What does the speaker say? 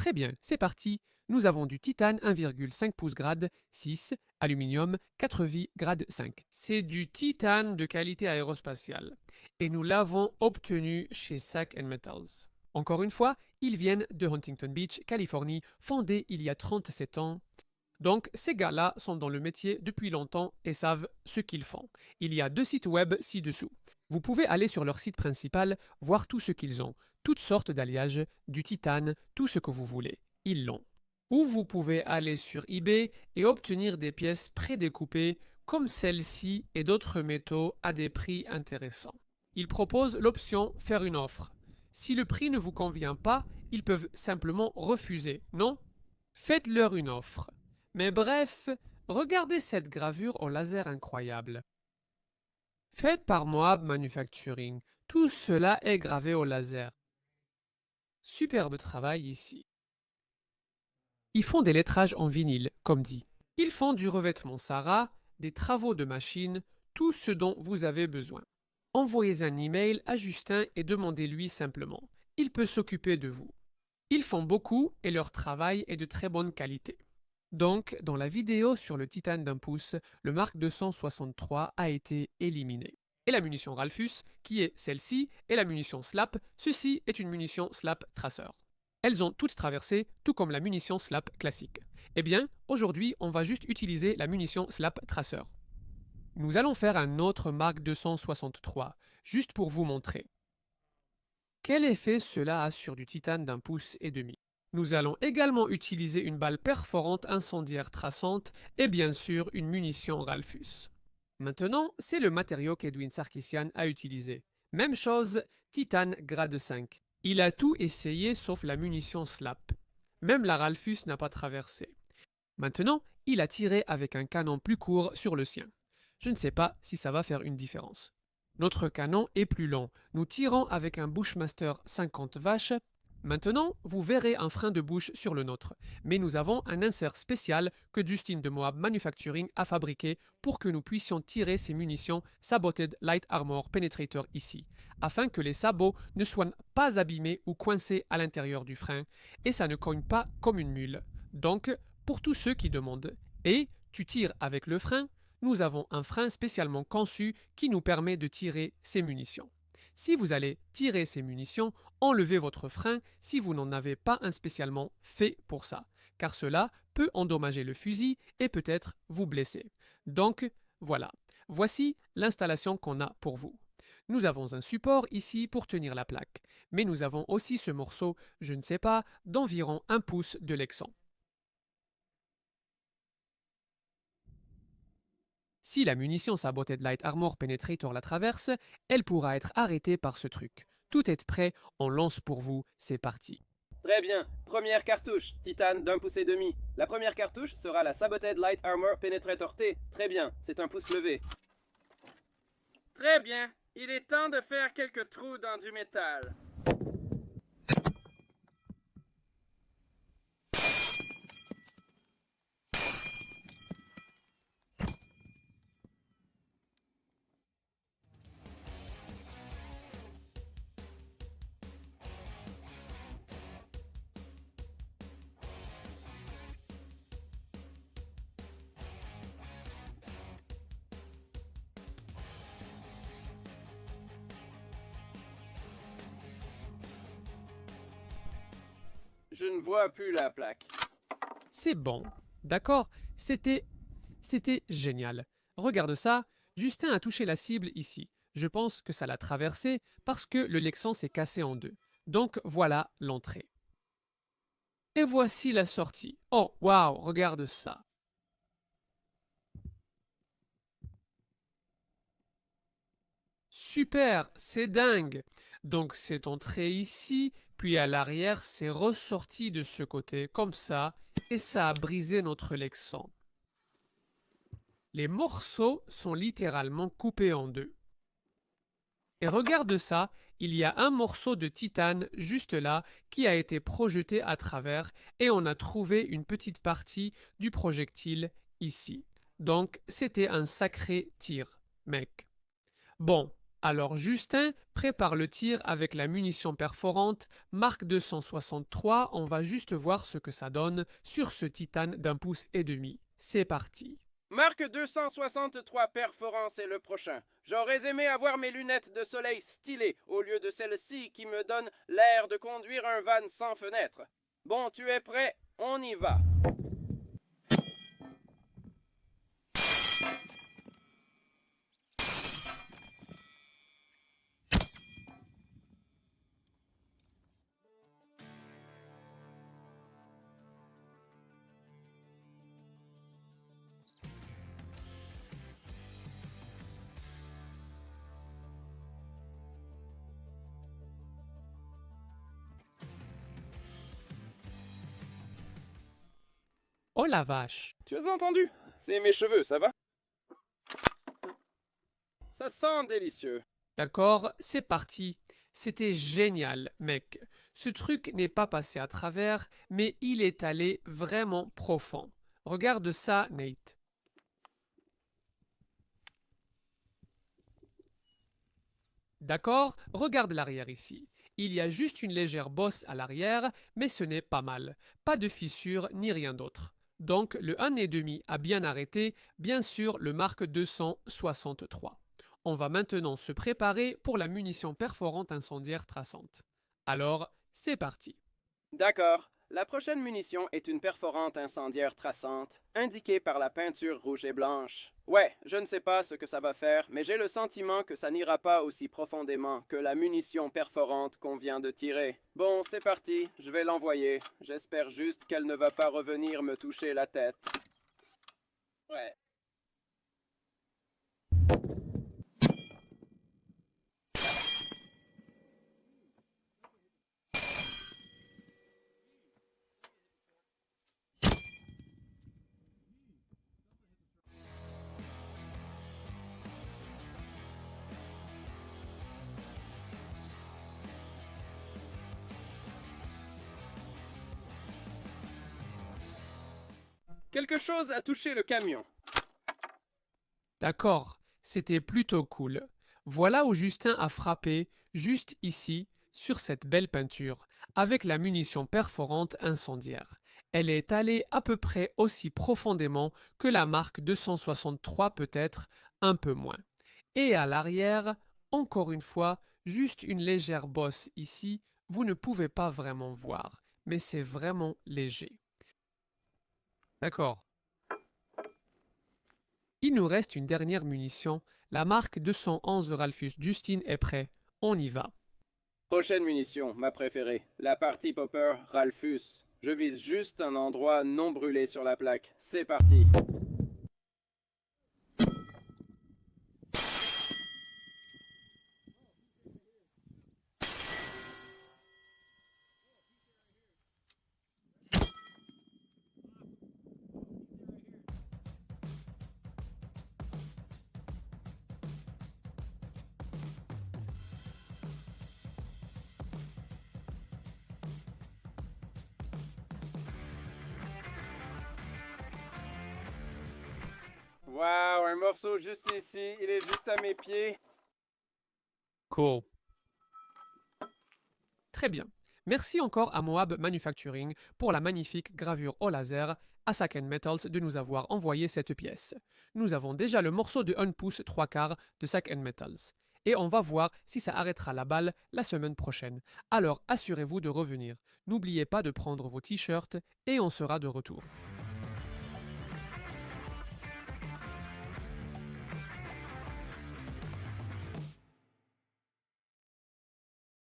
Très bien, c'est parti. Nous avons du titane 1,5 pouces grade 6, aluminium 4 vis grade 5. C'est du titane de qualité aérospatiale et nous l'avons obtenu chez Sack Metals. Encore une fois, ils viennent de Huntington Beach, Californie, fondés il y a 37 ans. Donc ces gars-là sont dans le métier depuis longtemps et savent ce qu'ils font. Il y a 2 sites web ci-dessous. Vous pouvez aller sur leur site principal, voir tout ce qu'ils ont, toutes sortes d'alliages, du titane, tout ce que vous voulez. Ils l'ont. Ou vous pouvez aller sur eBay et obtenir des pièces prédécoupées comme celle-ci et d'autres métaux à des prix intéressants. Ils proposent l'option faire une offre. Si le prix ne vous convient pas, ils peuvent simplement refuser, non? Faites-leur une offre. Mais bref, regardez cette gravure au laser incroyable. Faite par Moab Manufacturing, tout cela est gravé au laser. Superbe travail ici. Ils font des lettrages en vinyle, comme dit. Ils font du revêtement Sarah, des travaux de machine, tout ce dont vous avez besoin. Envoyez un email à Justin et demandez-lui simplement. Il peut s'occuper de vous. Ils font beaucoup et leur travail est de très bonne qualité. Donc, dans la vidéo sur le titane d'1 pouce, le Mark 263 a été éliminé. Et la munition Ralphus, qui est celle-ci, et la munition SLAP, ceci est une munition SLAP Tracer. Elles ont toutes traversé, tout comme la munition SLAP classique. Eh bien, aujourd'hui, on va juste utiliser la munition SLAP Tracer. Nous allons faire un autre Mark 263, juste pour vous montrer. Quel effet cela a sur du titane d'1 pouce et demi? Nous allons également utiliser une balle perforante incendiaire traçante et bien sûr une munition Ralphus. Maintenant, c'est le matériau qu'Edwin Sarkisian a utilisé. Même chose, titane grade 5. Il a tout essayé sauf la munition SLAP. Même la Ralphus n'a pas traversé. Maintenant, il a tiré avec un canon plus court sur le sien. Je ne sais pas si ça va faire une différence. Notre canon est plus long. Nous tirons avec un Bushmaster 50 vaches. Maintenant, vous verrez un frein de bouche sur le nôtre, mais nous avons un insert spécial que Justin de Moab Manufacturing a fabriqué pour que nous puissions tirer ces munitions Saboted Light Armor Penetrator ici, afin que les sabots ne soient pas abîmés ou coincés à l'intérieur du frein, et ça ne cogne pas comme une mule. Donc, pour tous ceux qui demandent, et tu tires avec le frein, nous avons un frein spécialement conçu qui nous permet de tirer ces munitions. Si vous allez tirer ces munitions, enlevez votre frein si vous n'en avez pas un spécialement fait pour ça, car cela peut endommager le fusil et peut-être vous blesser. Donc voilà, voici l'installation qu'on a pour vous. Nous avons un support ici pour tenir la plaque, mais nous avons aussi ce morceau, je ne sais pas, d'environ 1 pouce de lexan. Si la munition Saboted Light Armor Penetrator la traverse, elle pourra être arrêtée par ce truc. Tout est prêt, on lance pour vous, c'est parti. Très bien, première cartouche, titane d'1 pouce et demi. La première cartouche sera la Saboted Light Armor Penetrator T. Très bien, c'est un pouce levé. Très bien, il est temps de faire quelques trous dans du métal. Je ne vois plus la plaque. C'est bon, d'accord, c'était génial. Regarde ça, Justin a touché la cible ici. Je pense que ça l'a traversé parce que le lexan s'est cassé en deux. Donc voilà l'entrée. Et voici la sortie. Oh, waouh, regarde ça. Super, c'est dingue. Donc c'est entré ici, puis à l'arrière, c'est ressorti de ce côté, comme ça, et ça a brisé notre lexan. Les morceaux sont littéralement coupés en deux. Et regarde ça, il y a un morceau de titane juste là qui a été projeté à travers et on a trouvé une petite partie du projectile ici. Donc c'était un sacré tir, mec. Bon, Alors Justin prépare le tir avec la munition perforante Mark 263. On va juste voir ce que ça donne sur ce titane d'1,5 pouce. C'est parti. Marque 263 perforant, c'est le prochain. J'aurais aimé avoir mes lunettes de soleil stylées au lieu de celles-ci qui me donnent l'air de conduire un van sans fenêtre. Bon, tu es prêt? On y va. Oh la vache! Tu as entendu? C'est mes cheveux, ça va? Ça sent délicieux. D'accord, c'est parti. C'était génial, mec. Ce truc n'est pas passé à travers, mais il est allé vraiment profond. Regarde ça, Nate. D'accord, regarde l'arrière ici. Il y a juste une légère bosse à l'arrière, mais ce n'est pas mal. Pas de fissure ni rien d'autre. Donc le 1,5 a bien arrêté, bien sûr le Mark 263. On va maintenant se préparer pour la munition perforante incendiaire traçante. Alors, c'est parti. D'accord. La prochaine munition est une perforante incendiaire traçante, indiquée par la peinture rouge et blanche. Ouais, je ne sais pas ce que ça va faire, mais j'ai le sentiment que ça n'ira pas aussi profondément que la munition perforante qu'on vient de tirer. Bon, c'est parti, je vais l'envoyer. J'espère juste qu'elle ne va pas revenir me toucher la tête. Ouais. Quelque chose a touché le camion. D'accord, c'était plutôt cool. Voilà où Justin a frappé, juste ici, sur cette belle peinture, avec la munition perforante incendiaire. Elle est allée à peu près aussi profondément que la marque 263, peut-être un peu moins. Et à l'arrière, encore une fois, juste une légère bosse ici, vous ne pouvez pas vraiment voir, mais c'est vraiment léger. D'accord. Il nous reste une dernière munition. La marque 211 Ralphus Justin est prêt. On y va. Prochaine munition, ma préférée. La partie popper Ralphus. Je vise juste un endroit non brûlé sur la plaque. C'est parti. Waouh, un morceau juste ici. Il est juste à mes pieds. Cool. Très bien. Merci encore à Moab Manufacturing pour la magnifique gravure au laser, à Sack Metals de nous avoir envoyé cette pièce. Nous avons déjà le morceau de 1 pouce 3/4 de Sack Metals. Et on va voir si ça arrêtera la balle la semaine prochaine. Alors assurez-vous de revenir. N'oubliez pas de prendre vos t-shirts et on sera de retour.